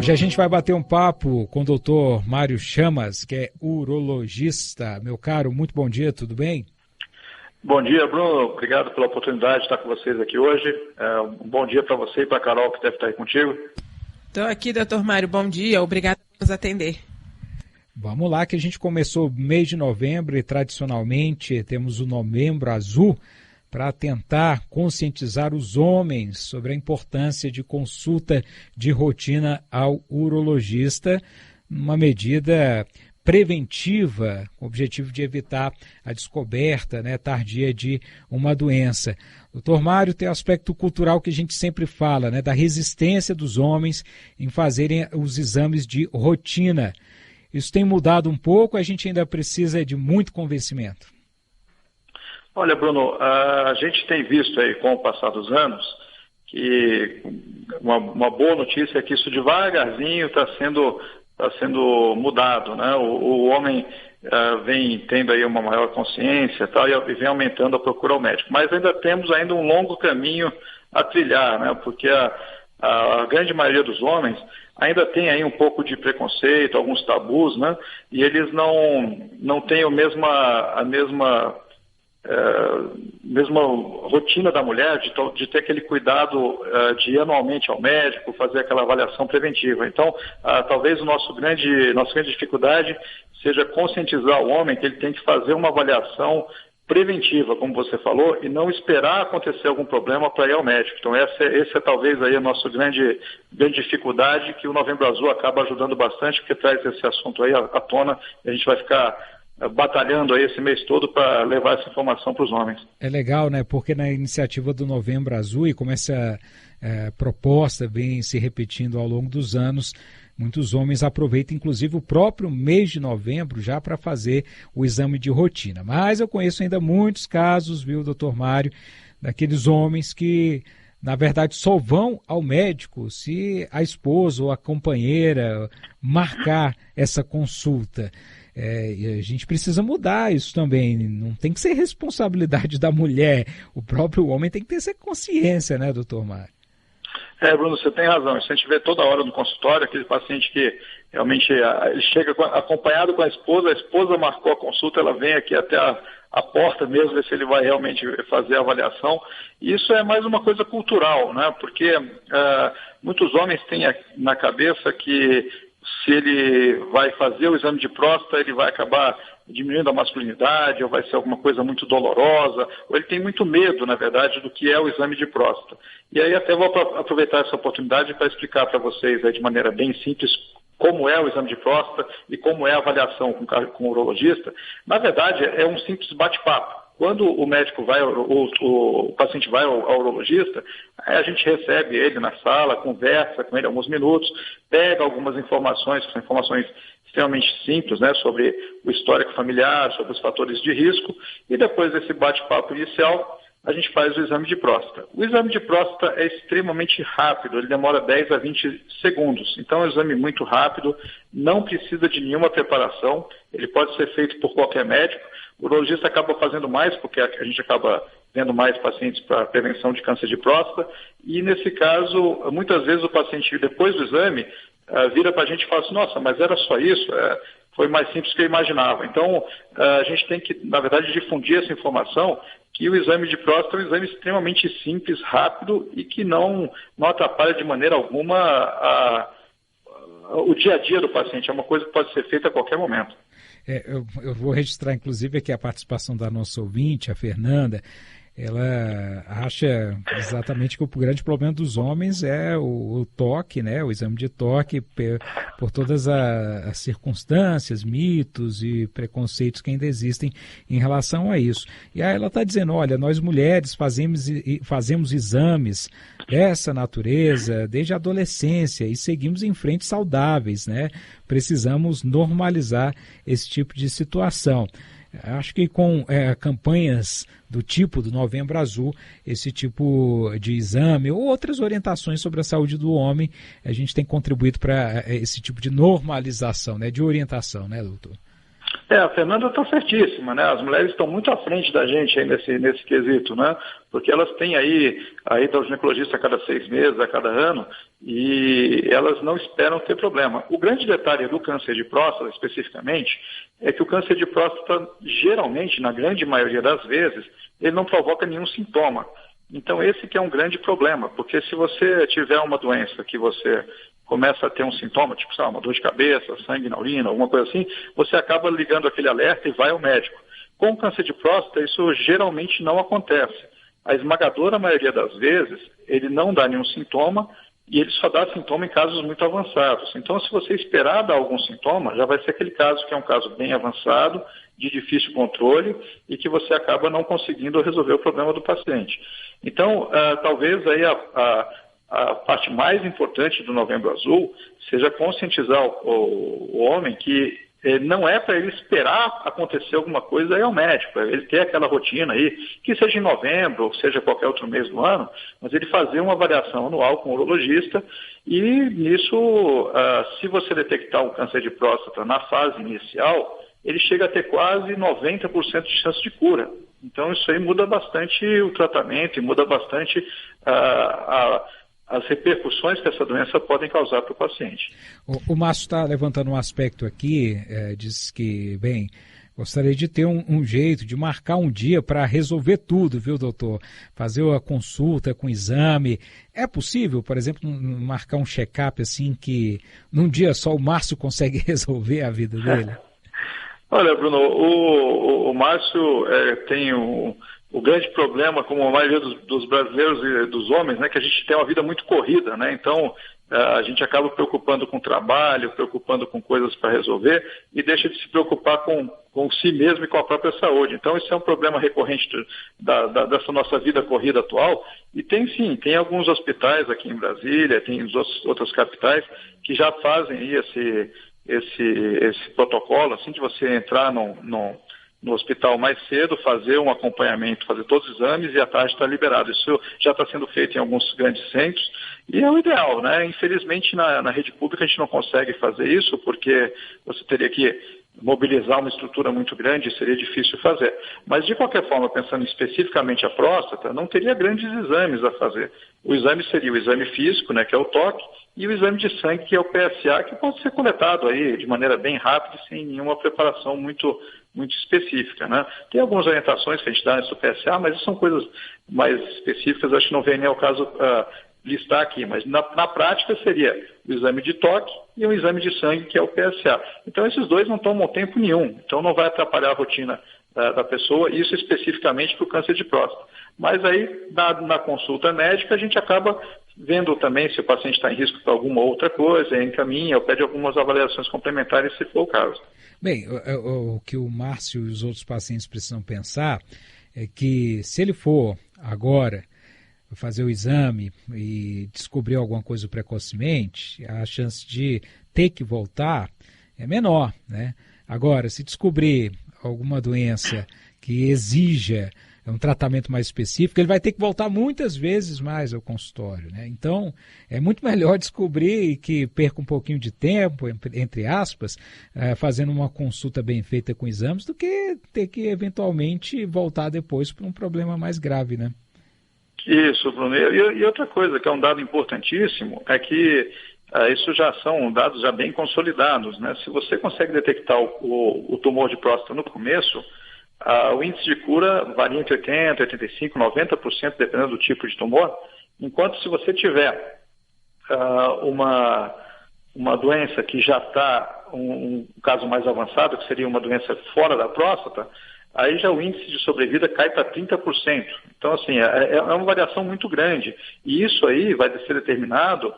Hoje a gente vai bater um papo com o doutor Mário Chamas, que é urologista. Meu caro, muito bom dia, tudo bem? Bom dia, Bruno. Obrigado pela oportunidade de estar com vocês aqui hoje. Um bom dia para você e para a Carol, que deve estar aí contigo. Estou aqui, doutor Mário. Bom dia. Obrigado por nos atender. Vamos lá, que a gente começou mês de novembro e tradicionalmente temos o Novembro Azul para tentar conscientizar os homens sobre a importância de consulta de rotina ao urologista, uma medida preventiva, com o objetivo de evitar a descoberta tardia de uma doença. Doutor Mário, tem o aspecto cultural que a gente sempre fala, da resistência dos homens em fazerem os exames de rotina. Isso tem mudado um pouco, a gente ainda precisa de muito convencimento? Olha, Bruno, a gente tem visto aí com o passar dos anos que uma boa notícia é que isso devagarzinho está sendo mudado, né? O homem vem tendo aí uma maior consciência e vem aumentando a procura ao médico. Mas ainda temos um longo caminho a trilhar, né? Porque a grande maioria dos homens ainda tem aí um pouco de preconceito, alguns tabus, né? E eles não têm a mesma rotina da mulher de ter aquele cuidado de ir anualmente ao médico, fazer aquela avaliação preventiva. Então, talvez nossa grande dificuldade seja conscientizar o homem que ele tem que fazer uma avaliação preventiva, como você falou, e não esperar acontecer algum problema para ir ao médico. Então, essa é talvez aí a nossa grande dificuldade, que o Novembro Azul acaba ajudando bastante, porque traz esse assunto aí à tona, e a gente vai ficar batalhando aí esse mês todo para levar essa informação para os homens. É legal, né? Porque na iniciativa do Novembro Azul, e como essa proposta vem se repetindo ao longo dos anos, muitos homens aproveitam inclusive o próprio mês de novembro já para fazer o exame de rotina. Mas eu conheço ainda muitos casos, viu, doutor Mário, daqueles homens que na verdade só vão ao médico se a esposa ou a companheira marcar essa consulta. E a gente precisa mudar isso também, não tem que ser responsabilidade da mulher, o próprio homem tem que ter essa consciência, né, doutor Mário? Bruno, você tem razão, isso a gente vê toda hora no consultório, aquele paciente que realmente ele chega acompanhado com a esposa marcou a consulta, ela vem aqui até a porta mesmo, ver se ele vai realmente fazer a avaliação. E isso é mais uma coisa cultural, né? Porque muitos homens têm na cabeça que se ele vai fazer o exame de próstata, ele vai acabar diminuindo a masculinidade, ou vai ser alguma coisa muito dolorosa, ou ele tem muito medo, na verdade, do que é o exame de próstata. E aí até vou aproveitar essa oportunidade para explicar para vocês aí, de maneira bem simples como é o exame de próstata e como é a avaliação com o urologista. Na verdade, é um simples bate-papo. Quando o médico vai, o paciente vai ao urologista, a gente recebe ele na sala, conversa com ele alguns minutos, pega algumas informações, que são informações extremamente simples, né, sobre o histórico familiar, sobre os fatores de risco, e depois desse bate-papo inicial, a gente faz o exame de próstata. O exame de próstata é extremamente rápido, ele demora 10 a 20 segundos. Então é um exame muito rápido, não precisa de nenhuma preparação, ele pode ser feito por qualquer médico. O urologista acaba fazendo mais, porque a gente acaba vendo mais pacientes para prevenção de câncer de próstata, e nesse caso, muitas vezes o paciente, depois do exame, vira para a gente e fala assim, nossa, mas era só isso? Foi mais simples do que eu imaginava. Então, a gente tem que, na verdade, difundir essa informação, que o exame de próstata é um exame extremamente simples, rápido e que não atrapalha de maneira alguma o dia a dia do paciente. É uma coisa que pode ser feita a qualquer momento. Eu vou registrar, inclusive, aqui a participação da nossa ouvinte, a Fernanda. Ela acha exatamente que o grande problema dos homens é o toque, né? O exame de toque, por todas as circunstâncias, mitos e preconceitos que ainda existem em relação a isso. E aí ela está dizendo, olha, nós mulheres fazemos exames dessa natureza desde a adolescência e seguimos em frente saudáveis, né? Precisamos normalizar esse tipo de situação. Acho que com campanhas do tipo do Novembro Azul, esse tipo de exame ou outras orientações sobre a saúde do homem, a gente tem contribuído para esse tipo de normalização, né, de orientação, né, doutor? A Fernanda está certíssima, né? As mulheres estão muito à frente da gente aí nesse quesito, né? Porque elas têm aí a ida ao ginecologista a cada 6 meses, a cada ano, e elas não esperam ter problema. O grande detalhe do câncer de próstata, especificamente, é que o câncer de próstata, geralmente, na grande maioria das vezes, ele não provoca nenhum sintoma. Então, esse que é um grande problema, porque se você tiver uma doença que você começa a ter um sintoma, tipo, uma dor de cabeça, sangue na urina, alguma coisa assim, você acaba ligando aquele alerta e vai ao médico. Com o câncer de próstata, isso geralmente não acontece. A esmagadora maioria das vezes, ele não dá nenhum sintoma e ele só dá sintoma em casos muito avançados. Então, se você esperar dar algum sintoma, já vai ser aquele caso que é um caso bem avançado, de difícil controle e que você acaba não conseguindo resolver o problema do paciente. Então, talvez aí a parte mais importante do Novembro Azul seja conscientizar o homem que não é para ele esperar acontecer alguma coisa aí ao médico, ele ter aquela rotina aí, que seja em novembro, ou seja qualquer outro mês do ano, mas ele fazer uma avaliação anual com o urologista e nisso, se você detectar um câncer de próstata na fase inicial, ele chega a ter quase 90% de chance de cura. Então isso aí muda bastante o tratamento e muda bastante as repercussões que essa doença podem causar para o paciente. O Márcio está levantando um aspecto aqui, diz que, bem, gostaria de ter um jeito de marcar um dia para resolver tudo, viu, doutor? Fazer a consulta com exame. É possível, por exemplo, marcar um check-up assim que num dia só o Márcio consegue resolver a vida dele? Olha, Bruno, o Márcio tem o grande problema, como a maioria dos brasileiros e dos homens, né, que a gente tem uma vida muito corrida, né? Então, a gente acaba preocupando com o trabalho, preocupando com coisas para resolver e deixa de se preocupar com si mesmo e com a própria saúde. Então, isso é um problema recorrente dessa nossa vida corrida atual. E tem alguns hospitais aqui em Brasília, tem outras capitais que já fazem aí esse protocolo, assim, de você entrar no hospital mais cedo, fazer um acompanhamento, fazer todos os exames e à tarde está liberado. Isso já está sendo feito em alguns grandes centros e é o ideal, né? Infelizmente na rede pública a gente não consegue fazer isso porque você teria que mobilizar uma estrutura muito grande e seria difícil fazer. Mas de qualquer forma, pensando especificamente a próstata, não teria grandes exames a fazer. O exame seria o exame físico, né, que é o toque, e o exame de sangue, que é o PSA, que pode ser coletado aí de maneira bem rápida, sem nenhuma preparação muito específica, né? Tem algumas orientações que a gente dá nesse PSA, mas são coisas mais específicas, acho que não vem nem ao caso listar aqui, mas na prática seria o exame de toque e o exame de sangue, que é o PSA. Então esses dois não tomam tempo nenhum, então não vai atrapalhar a rotina da pessoa, isso especificamente para o câncer de próstata. Mas aí, na consulta médica, a gente acaba vendo também se o paciente está em risco para alguma outra coisa, encaminha ou pede algumas avaliações complementares, se for o caso. Bem, o que o Márcio e os outros pacientes precisam pensar é que se ele for agora fazer o exame e descobrir alguma coisa precocemente, a chance de ter que voltar é menor, né? Agora, se descobrir alguma doença que exija um tratamento mais específico, ele vai ter que voltar muitas vezes mais ao consultório, né? Então, é muito melhor descobrir que perca um pouquinho de tempo, entre aspas, fazendo uma consulta bem feita com exames, do que ter que eventualmente voltar depois para um problema mais grave, né? Isso, Bruno. E outra coisa, que é um dado importantíssimo, é que isso já são dados já bem consolidados, né? Se você consegue detectar o tumor de próstata no começo, o índice de cura varia entre 80%, 85%, 90%, dependendo do tipo de tumor, enquanto se você tiver uma doença que já está, um caso mais avançado, que seria uma doença fora da próstata, aí já o índice de sobrevida cai para 30%. Então, assim, é uma variação muito grande. E isso aí vai ser determinado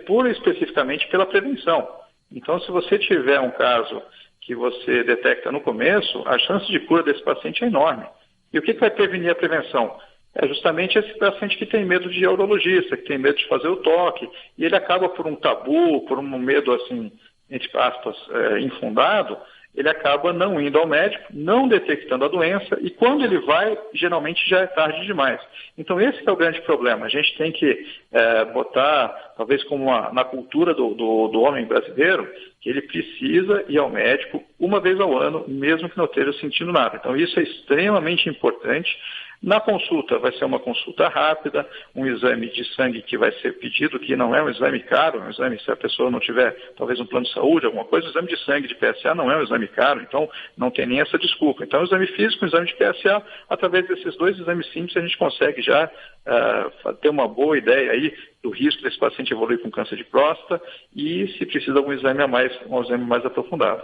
pura e especificamente pela prevenção. Então, se você tiver um caso que você detecta no começo, a chance de cura desse paciente é enorme. E o que vai prevenir a prevenção? É justamente esse paciente que tem medo de ir ao urologista, que tem medo de fazer o toque, e ele acaba por um tabu, por um medo, assim, entre aspas, infundado, ele acaba não indo ao médico, não detectando a doença, e quando ele vai, geralmente já é tarde demais. Então esse que é o grande problema. A gente tem que botar, talvez como na cultura do homem brasileiro, que ele precisa ir ao médico uma vez ao ano, mesmo que não esteja sentindo nada. Então isso é extremamente importante. Na consulta vai ser uma consulta rápida, um exame de sangue que vai ser pedido, que não é um exame caro, é um exame, se a pessoa não tiver talvez um plano de saúde, alguma coisa, o exame de sangue de PSA não é um exame caro, então não tem nem essa desculpa. Então o exame físico, o exame de PSA, através desses dois exames simples a gente consegue já ter uma boa ideia aí do risco desse paciente evoluir com câncer de próstata e se precisa algum exame a mais, um exame mais aprofundado.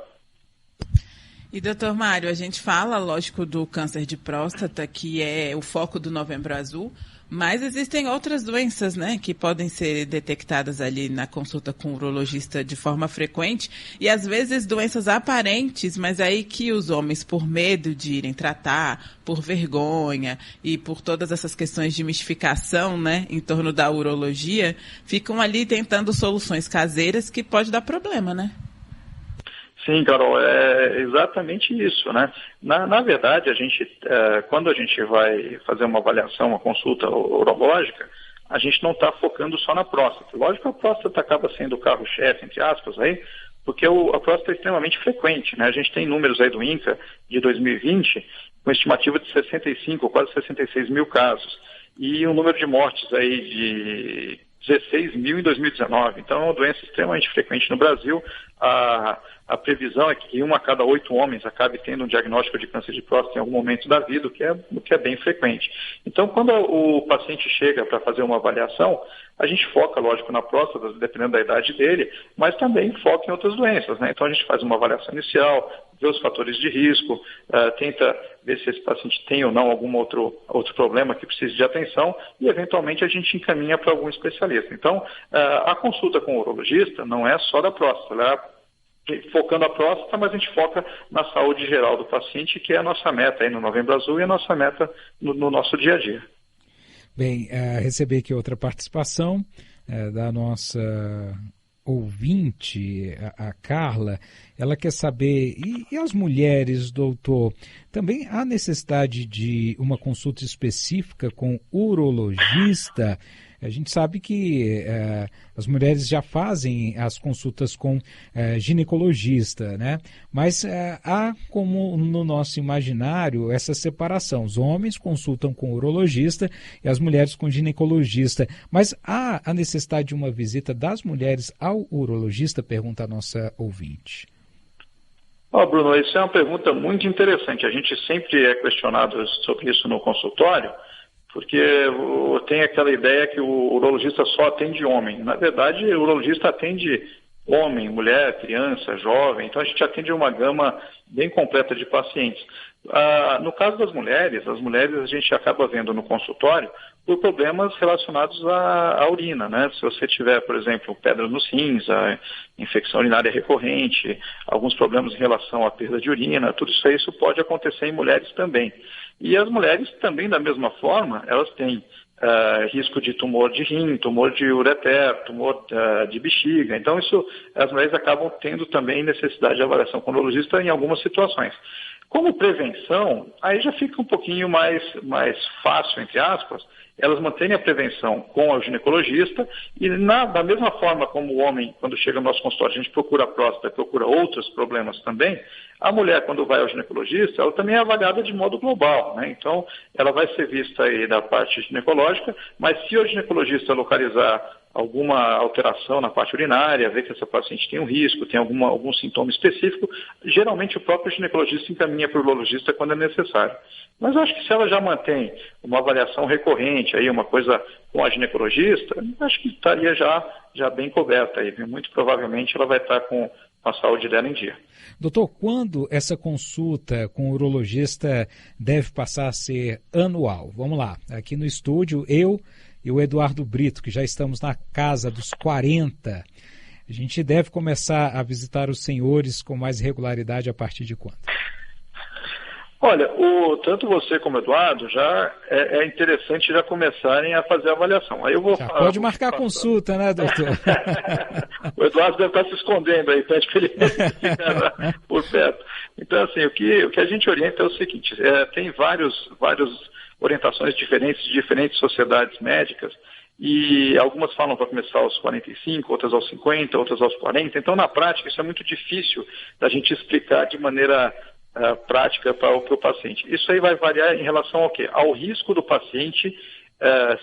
E, doutor Mário, a gente fala, lógico, do câncer de próstata, que é o foco do Novembro Azul, mas existem outras doenças, né, que podem ser detectadas ali na consulta com o urologista de forma frequente, e às vezes doenças aparentes, mas aí que os homens, por medo de irem tratar, por vergonha e por todas essas questões de mistificação, né, em torno da urologia, ficam ali tentando soluções caseiras que pode dar problema, né? Sim, Carol, é exatamente isso, né? Na verdade, quando a gente vai fazer uma avaliação, uma consulta urológica, a gente não está focando só na próstata. Lógico que a próstata acaba sendo o carro-chefe, entre aspas, aí, porque a próstata é extremamente frequente, né? A gente tem números aí do INCA de 2020, com estimativa de 65, quase 66 mil casos, e um número de mortes aí de 16 mil em 2019. Então é uma doença extremamente frequente no Brasil. A previsão é que 1 a cada 8 homens acabe tendo um diagnóstico de câncer de próstata em algum momento da vida, o que é bem frequente. Então, quando o paciente chega para fazer uma avaliação, a gente foca, lógico, na próstata, dependendo da idade dele, mas também foca em outras doenças, né? Então, a gente faz uma avaliação inicial, vê os fatores de risco, tenta ver se esse paciente tem ou não algum outro problema que precise de atenção e, eventualmente, a gente encaminha para algum especialista. Então, a consulta com o urologista não é só da próstata, ela é focando a próstata, mas a gente foca na saúde geral do paciente, que é a nossa meta aí no Novembro Azul e a nossa meta no nosso dia a dia. Bem, receber aqui outra participação da nossa ouvinte, a Carla. Ela quer saber, e as mulheres, doutor, também há necessidade de uma consulta específica com urologista? A gente sabe que as mulheres já fazem as consultas com ginecologista, né? Mas há como no nosso imaginário essa separação. Os homens consultam com urologista e as mulheres com ginecologista. Mas há a necessidade de uma visita das mulheres ao urologista? Pergunta a nossa ouvinte. Bruno, isso é uma pergunta muito interessante. A gente sempre é questionado sobre isso no consultório, porque tem aquela ideia que o urologista só atende homem. Na verdade, o urologista atende homem, mulher, criança, jovem. Então, a gente atende uma gama bem completa de pacientes. No caso das mulheres, a gente acaba vendo no consultório por problemas relacionados à urina, né? Se você tiver, por exemplo, pedra nos rins, a infecção urinária recorrente, alguns problemas em relação à perda de urina, tudo isso pode acontecer em mulheres também. E as mulheres também, da mesma forma, elas têm risco de tumor de rim, tumor de ureter, tumor de bexiga. Então, as mulheres acabam tendo também necessidade de avaliação com o urologista em algumas situações. Como prevenção, aí já fica um pouquinho mais fácil, entre aspas, elas manterem a prevenção com o ginecologista e da mesma forma como o homem, quando chega no nosso consultório, a gente procura a próstata, procura outros problemas também, a mulher, quando vai ao ginecologista, ela também é avaliada de modo global, né? Então, ela vai ser vista aí da parte ginecológica, mas se o ginecologista localizar alguma alteração na parte urinária, ver que essa paciente tem um risco, tem algum sintoma específico, geralmente o próprio ginecologista encaminha para o urologista quando é necessário. Mas acho que se ela já mantém uma avaliação recorrente, aí, uma coisa com a ginecologista, acho que estaria já bem coberta aí. Muito provavelmente ela vai estar com a saúde dela em dia. Doutor, quando essa consulta com o urologista deve passar a ser anual? Vamos lá, aqui no estúdio, eu e o Eduardo Brito, que já estamos na casa dos 40, a gente deve começar a visitar os senhores com mais regularidade a partir de quando? Olha, tanto você como o Eduardo, já é interessante já começarem a fazer a avaliação. Aí eu vou falar, pode marcar a consulta, né, doutor? O Eduardo deve estar se escondendo aí, pede que ele fique por perto. Então, assim, o que a gente orienta é o seguinte, tem várias orientações diferentes de diferentes sociedades médicas, e algumas falam para começar aos 45, outras aos 50, outras aos 40. Então, na prática, isso é muito difícil da gente explicar de maneira prática para o paciente. Isso aí vai variar em relação ao quê? Ao risco do paciente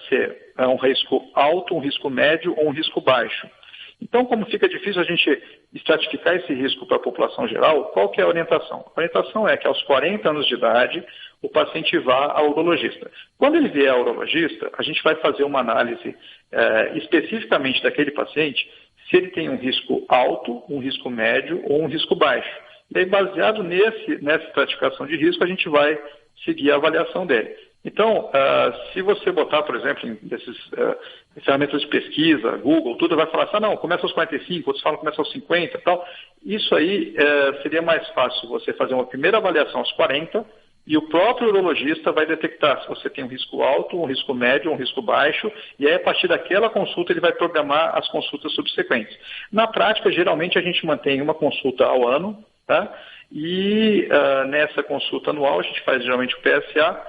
ser um risco alto, um risco médio ou um risco baixo. Então, como fica difícil a gente estratificar esse risco para a população geral, qual que é a orientação? A orientação é que aos 40 anos de idade, o paciente vá ao urologista. Quando ele vier ao urologista, a gente vai fazer uma análise especificamente daquele paciente, se ele tem um risco alto, um risco médio ou um risco baixo. E aí, baseado nessa estratificação de risco, a gente vai seguir a avaliação dele. Então, se você botar, por exemplo, em ferramentas de pesquisa, Google, tudo vai falar assim, não, começa aos 45, outros falam que começa aos 50 e tal. Isso aí seria mais fácil você fazer uma primeira avaliação aos 40 e o próprio urologista vai detectar se você tem um risco alto, um risco médio, um risco baixo, e aí a partir daquela consulta ele vai programar as consultas subsequentes. Na prática, geralmente a gente mantém uma consulta ao ano, tá? E nessa consulta anual a gente faz geralmente o PSA,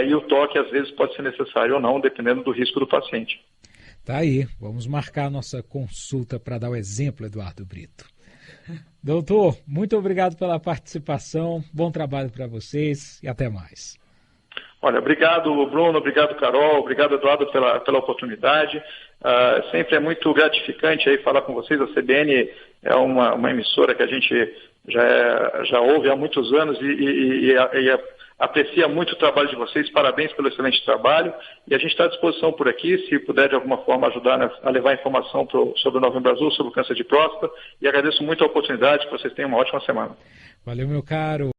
e o toque às vezes pode ser necessário ou não, dependendo do risco do paciente. Tá aí, vamos marcar a nossa consulta para dar o exemplo, Eduardo Brito. Doutor, muito obrigado pela participação, bom trabalho para vocês e até mais. Olha, obrigado Bruno, obrigado Carol, obrigado Eduardo pela oportunidade. Sempre é muito gratificante aí falar com vocês. A CBN é uma emissora que a gente já ouve há muitos anos e aprecia muito o trabalho de vocês, parabéns pelo excelente trabalho, e a gente está à disposição por aqui, se puder de alguma forma ajudar a levar informação sobre o Novembro Azul, sobre o câncer de próstata, e agradeço muito a oportunidade, que vocês tenham uma ótima semana. Valeu, meu caro.